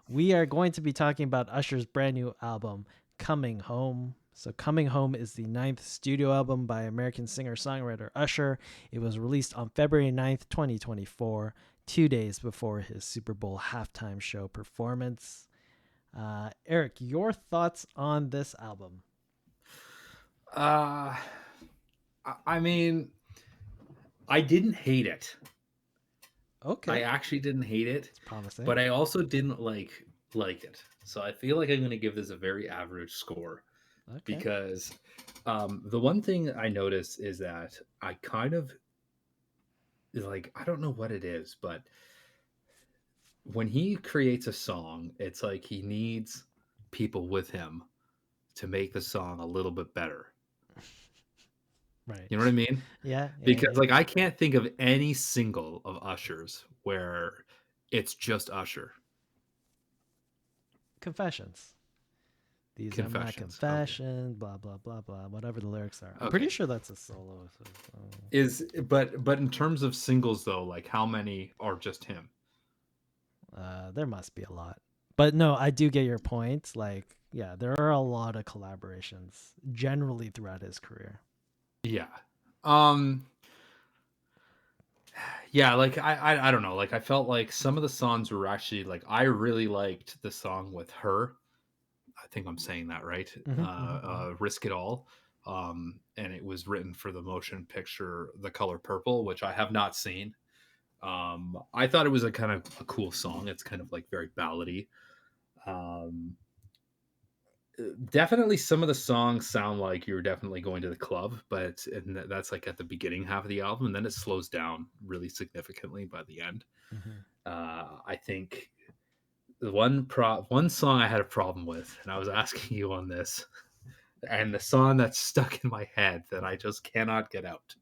We are going to be talking about Usher's brand new album, Coming Home. So, Coming Home is the ninth studio album by American singer songwriter Usher. It was released on February 9th, 2024, 2 days before his Super Bowl halftime show performance. Eric, your thoughts on this album? Uh, I mean, I didn't hate it. I Okay, actually didn't hate it, it's promising. but I also didn't like it. So I feel like I'm going to give this a very average score Okay. because the one thing I noticed is that I kind of like I don't know what it is, but when he creates a song, it's like he needs people with him to make the song a little bit better. Right. You know what I mean? Yeah, yeah, Because yeah. like I can't think of any single of Usher's where it's just Usher. Confessions. These are my Confessions. Okay. confessions, blah, blah, blah, blah, whatever the lyrics are. I'm pretty Okay. sure that's a solo. But in terms of singles though, like how many are just him? There must be a lot. But no, I do get your point. Like, yeah, there are a lot of collaborations generally throughout his career. Yeah. Um yeah, like I don't know. Like I felt like some of the songs were actually like I really liked the song with her. I think I'm saying that right. Risk It All. And it was written for the motion picture The Color Purple, which I have not seen. I thought it was a kind of a cool song. It's kind of like very ballady. Um, Definitely some of the songs sound like you're definitely going to the club, but and that's like at the beginning half of the album, and then it slows down really significantly by the end. Hmm. I think the one song I had a problem with, and I was asking you on this, and the song that's stuck in my head that I just cannot get out.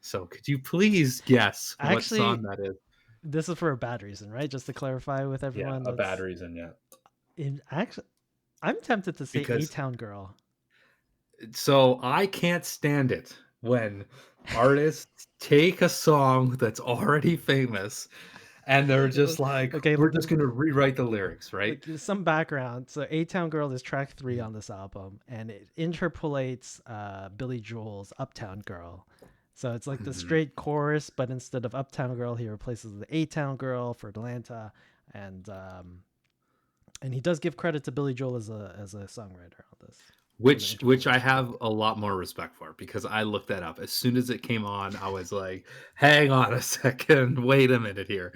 So could you please guess what song Actually, that is? this is for a bad reason, right? Just to clarify with Yeah, everyone a bad that's reason. Yeah, in actually I'm tempted to say A because Town Girl. so I can't stand it when artists take a song that's already famous and they're just like, Okay, we're just gonna rewrite the lyrics, right? like some background. So A Town Girl is track 3 on this album, and it interpolates Billy Joel's Uptown Girl. So it's like the Mhm. straight chorus, but instead of Uptown Girl, he replaces the A Town Girl for Atlanta, and and he does give credit to Billy Joel as a songwriter on this for the Which I interpolation. have a lot more respect for because I looked that up as soon as it came on. I was like, "Hang on a second, wait a minute here."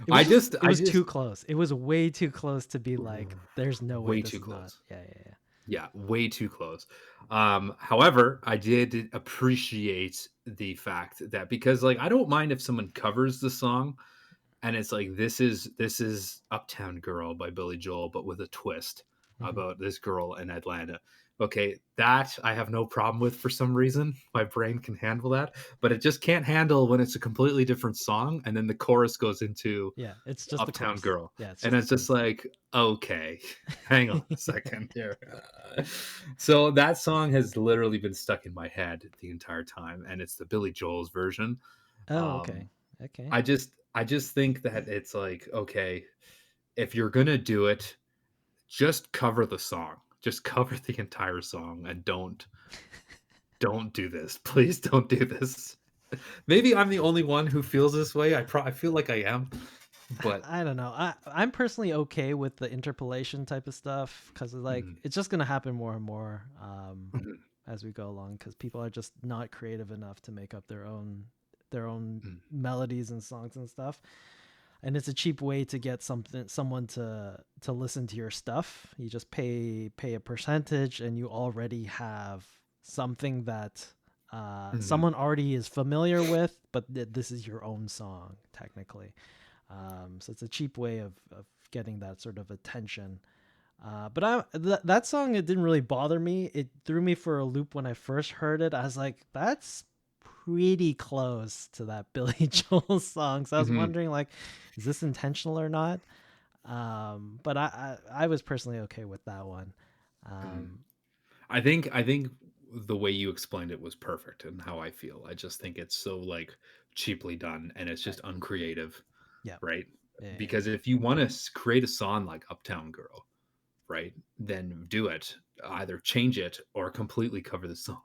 It I was just too close. It was way too close to be like, there's no way way this too is not. close. Yeah, yeah, yeah. Yeah, way too close. However, I did appreciate the fact that because like I don't mind if someone covers the song and it's like this is Uptown Girl by Billy Joel, but with a twist Hmm. about this girl in Atlanta. Okay, that I have no problem with for some reason. My brain can handle that, but it just can't handle when it's a completely different song and then the chorus goes into Yeah, it's just the Uptown chorus. Girl. Yeah, it's And just the it's just chorus. like, okay, hang on a second here. So that song has literally been stuck in my head the entire time, and it's the Billy Joel's version. Oh, okay. Um, Okay. I just think that it's like, okay, if you're gonna do it, just cover the song. Just cover the entire song and don't do this. Please don't do this. Maybe I'm the only one who feels this way. I feel like I am, but I don't know. I'm personally okay with the interpolation type of stuff because like mhm, it's just gonna happen more and more mhm, as we go along because people are just not creative enough to make up their own mhm, melodies and songs and stuff. And it's a cheap way to get someone to listen to your stuff. You just pay a percentage, and you already have something that mhm, someone already is familiar with, but this is your own song technically. So it's a cheap way of getting that sort of attention. But that song, it didn't really bother me. It threw me for a loop when I first heard it. I was like, that's pretty close to that Billy Joel song. So I was mhm, wondering, like, is this intentional or not? But I was personally okay with that one. mhm. Um, I think the way you explained it was perfect and how I feel. I just think it's so like cheaply done and it's right. just uncreative, Yeah. right? Yeah. because if you want to create a song like Uptown Girl, right, then do it. Either change it or completely cover the song.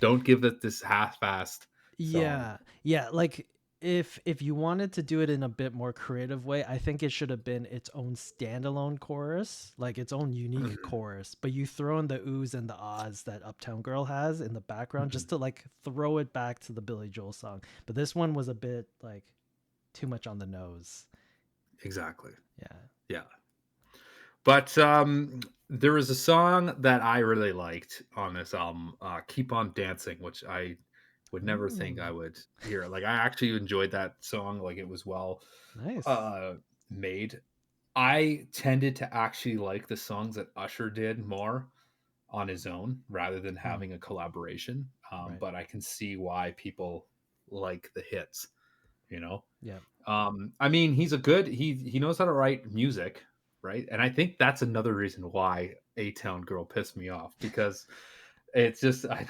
Don't give it this half-assed song. Yeah. Yeah, like if you wanted to do it in a bit more creative way, I think it should have been its own standalone chorus, like its own unique Mhm, chorus, but you throw in the oohs and the ahs that Uptown Girl has in the background mhm. just to like throw it back to the Billy Joel song. But this one was a bit like too much on the nose. Exactly. Yeah. Yeah. But there was a song that I really liked on this album, "Keep on Dancing," which I would never think I Ooh, would hear. Like, I actually enjoyed that song. Like, it was well nice. uh, made. I tended to actually like the songs that Usher did more on his own rather than Hmm. having a collaboration. Right. But I can see why people like the hits. You know, Yeah. I mean, he's a good he knows how to write music, right? And I think that's another reason why A Town Girl pissed me off because it's just I'm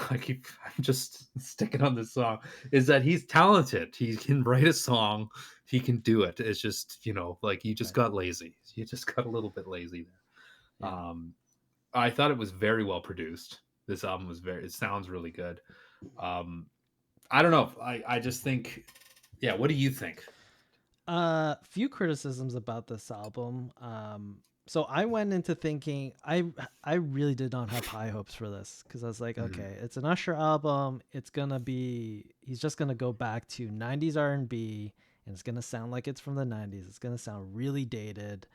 just sticking on this song is that he's talented. He can write a song, he can do it. It's just, like you just Right. got lazy. You just got a little bit lazy there. Yeah. I thought it was very well produced. This album was very it sounds really good. Um I don't know. I just think yeah, what do you think? Few criticisms about this album. So I went into thinking I really did not have high hopes for this because I was like, Mhm. okay, it's an Usher album. It's gonna be he's just gonna go back to '90s R&B, and it's gonna sound like it's from the '90s. It's gonna sound really dated.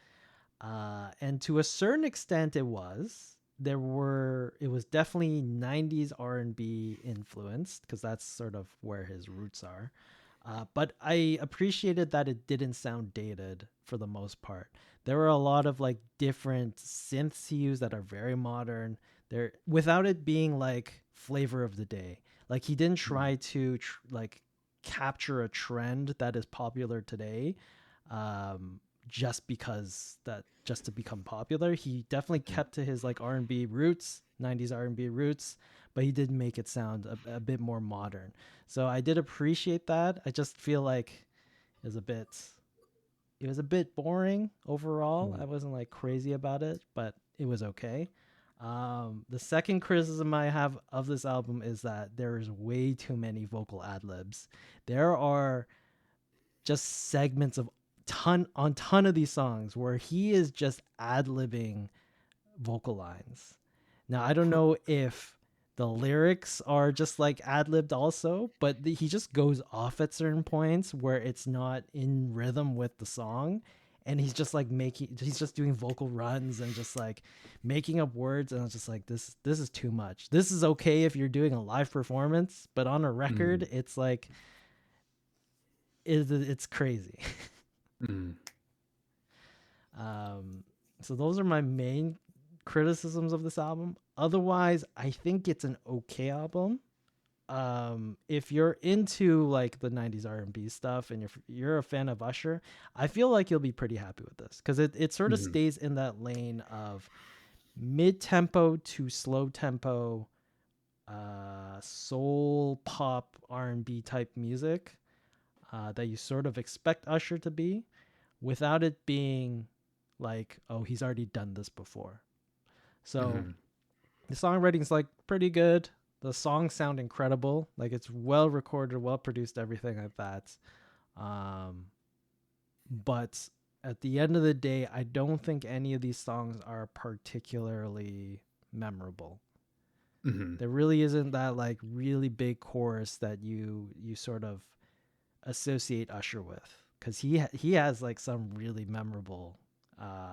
And to a certain extent, it was. It was definitely '90s R&B influenced because that's sort of where his roots are. But I appreciated that it didn't sound dated for the most part. There were a lot of like different synths he used that are very modern. There without it being like flavor of the day. Like he didn't try to like capture a trend that is popular today. Um, just to become popular. He definitely Mhm. kept to his like R&B roots, '90s R&B roots, but he did make it sound a bit more modern. So I did appreciate that. I just feel like it was a bit it was a bit boring overall. I Mhm. wasn't like crazy about it, but it was okay. The second criticism I have of this album is that there is way too many vocal ad libs. There are just segments of ton of these songs where he is just ad libbing vocal lines. Now I don't know if the lyrics are just like ad libbed also, but he just goes off at certain points where it's not in rhythm with the song. And he's just doing vocal runs and just like making up words, and it's just like this is too much. This is okay if you're doing a live performance, but on a record, Mhm. it's like it's crazy. Mhm. Um, so those are my main criticisms of this album. Otherwise, I think it's an okay album. If you're into like the '90s R&B stuff and you're a fan of Usher, I feel like you'll be pretty happy with this because it sort of Mhm. stays in that lane of mid tempo to slow tempo, soul pop R&B type music that you sort of expect Usher to be, without it being like, oh, he's already done this before. So Mhm. the songwriting's like pretty good. The songs sound incredible. Like it's well recorded, well produced, everything like that. Um, but at the end of the day, I don't think any of these songs are particularly memorable. Mhm. There really isn't that like really big chorus that you sort of associate Usher with, because he has like some really memorable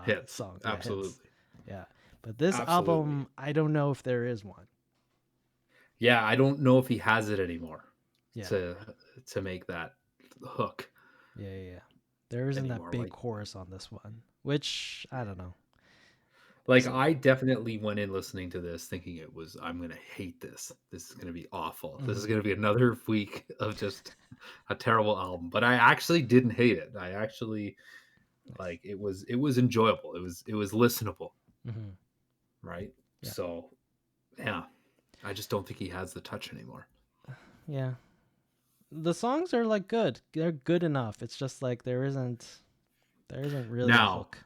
Hits. songs, yeah, hits, Absolutely. yeah. But this Absolutely. album, I don't know if there is one. Yeah, I don't know if he has it anymore Yeah, to make that hook yeah. There isn't that anymore. big chorus on this one, which I don't know. Like So, I definitely went in listening to this thinking it was I'm gonna hate this. This is gonna be awful. This is mhm, gonna be another week of just a terrible album. But I actually didn't hate it. I actually nice. like it was enjoyable. It was listenable, Hmm. right? Yeah, So yeah. I just don't think he has the touch anymore. yeah. The songs are like good. They're good enough. It's just like there isn't. There isn't really a Now, hook.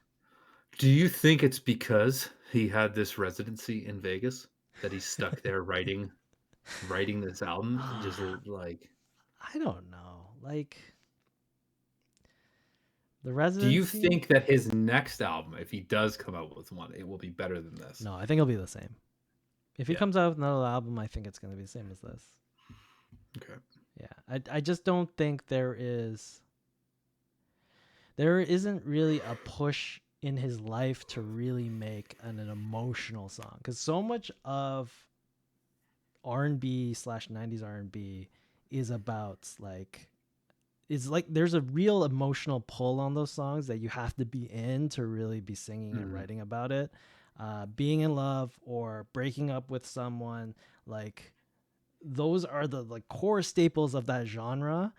do you think it's because he had this residency in Vegas that he's stuck there writing this album? Just like, I don't know. Like the do you residency? think that his next album, if he does come out with one, it will be better than this? No, I think it'll be the same. If he Yeah. comes out with another album, I think it's going to be the same as this. Okay. Yeah. I just don't think there isn't really a push in his life to really make an emotional song, because so much of R&B slash 90s R&B is about like it's like there's a real emotional pull on those songs that you have to be in to really be singing and Mhm. writing about it. Being in love or breaking up with someone, like those are the like core staples of that genre,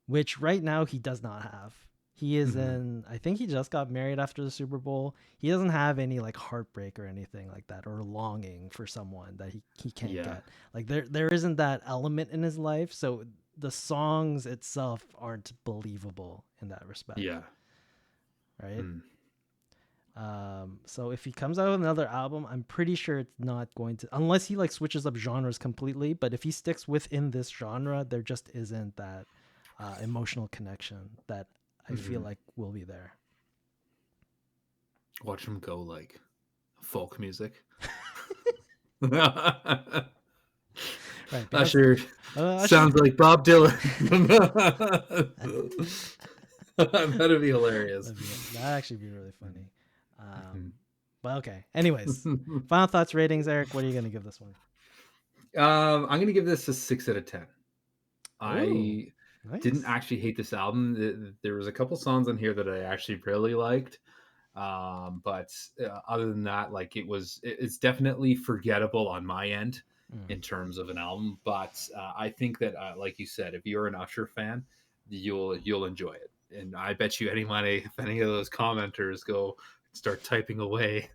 which right now he does not have. He is Mhm. in, I think he just got married after the Super Bowl. He doesn't have any like heartbreak or anything like that, or longing for someone that he can't Yeah. get. Like there isn't that element in his life. So the songs itself aren't believable in that respect. Yeah. Right. Mm. So if he comes out with another album, I'm pretty sure it's not going to, unless he like switches up genres completely. But if he sticks within this genre, there just isn't that emotional connection that I feel Mhm. like will be there. Watch him go like folk music. Right, Beyonce. Usher Usher. sounds like Bob Dylan. That'd be hilarious. That'd actually be really funny. Mhm. But okay. Anyways, final thoughts, ratings, Eric. What are you gonna give this one? I'm gonna give this a 6 out of 10. Ooh, I didn't nice. actually hate this album. There was a couple songs on here that I actually really liked. But other than that, like it's definitely forgettable on my end Mm. in terms of an album. But I think that, like you said, if you're an Usher fan, you'll enjoy it. And I bet you if any of those commenters go start typing away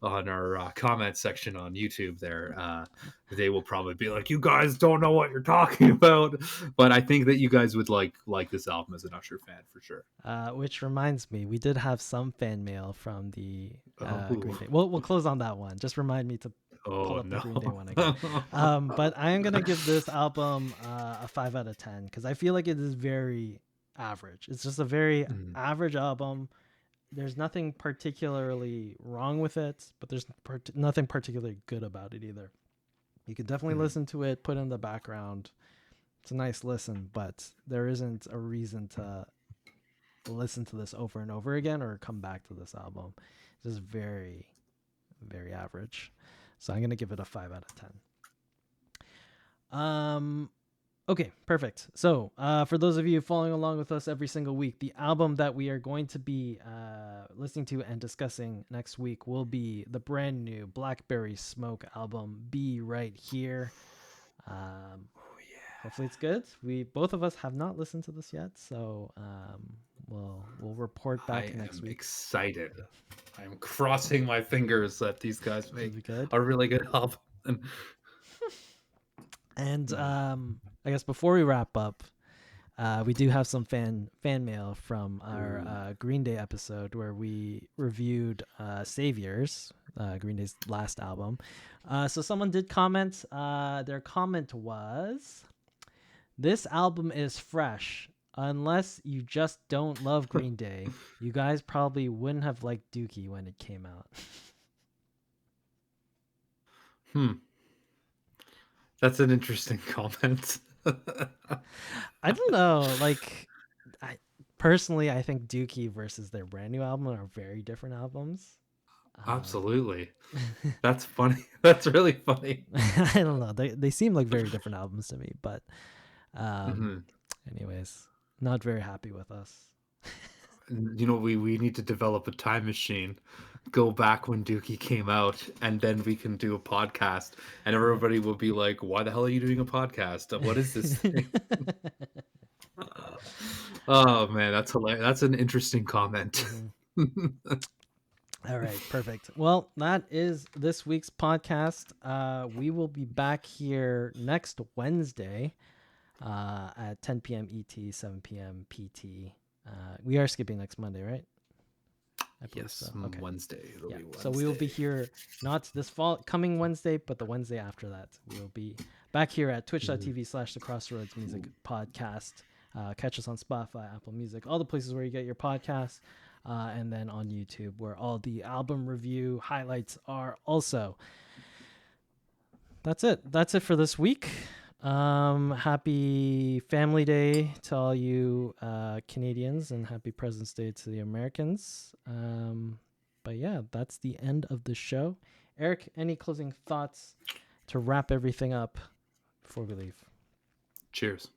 on our comment section on YouTube there, they will probably be like, "You guys don't know what you're talking about." But I think that you guys would like this album as an Usher fan for sure. Which reminds me, we did have some fan mail from the Green Oh, Day. We'll close on that one. Just remind me to pull oh up the no. Green Day one again. But I am gonna give this album a 5 out of 10 because I feel like it is very average. It's just a very Mm, average album. There's nothing particularly wrong with it, but there's nothing particularly good about it either. You could definitely mm, listen to it, put it in the background. It's a nice listen, but there isn't a reason to listen to this over and over again or come back to this album. It's just very, very average. So I'm gonna give it a 5 out of 10. Okay, perfect. So for those of you following along with us every single week, the album that we are going to be listening to and discussing next week will be the brand new Blackberry Smoke album, Be Right Here. Hopefully it's good. We both of us have not listened to this yet, so we'll report I back next am week. excited. I'm crossing my fingers that these guys It'll be make good. a really good album. And I guess before we wrap up, we do have some fan mail from our Ooh. Green Day episode where we reviewed Saviors, Green Day's last album. So someone did comment. Their comment was, "This album is fresh. Unless you just don't love Green Day, you guys probably wouldn't have liked Dookie when it came out." That's an interesting comment. I don't know. Like, I personally, I think Dookie versus their brand new album are very different albums. Absolutely. That's funny. That's really funny. I don't know. They seem like very different albums to me, but um, Mhm. anyways, not very happy with us. You know, we need to develop a time machine, go back when Dookie came out, and then we can do a podcast, and Yeah. everybody will be like, "Why the hell are you doing a podcast? What is this thing?" Oh man, that's hilarious. That's an interesting comment. Mhm. All right, perfect. Well, that is this week's podcast. We will be back here next Wednesday at 10 p.m. ET, 7 p.m. PT. We are skipping next Monday, right? I believe Yes, so. Okay. Wednesday. It'll Yeah. be Wednesday. So we will be here not this coming Wednesday, but the Wednesday after that. We will be back here at twitch.tv/the Crossroads Music Podcast. Catch us on Spotify, Apple Music, all the places where you get your podcasts, and then on YouTube where all the album review highlights are also. That's it. That's it for this week. Happy Family Day to all you Canadians, and happy President's Day to the Americans. But yeah, that's the end of the show. Eric, any closing thoughts to wrap everything up before we leave? Cheers.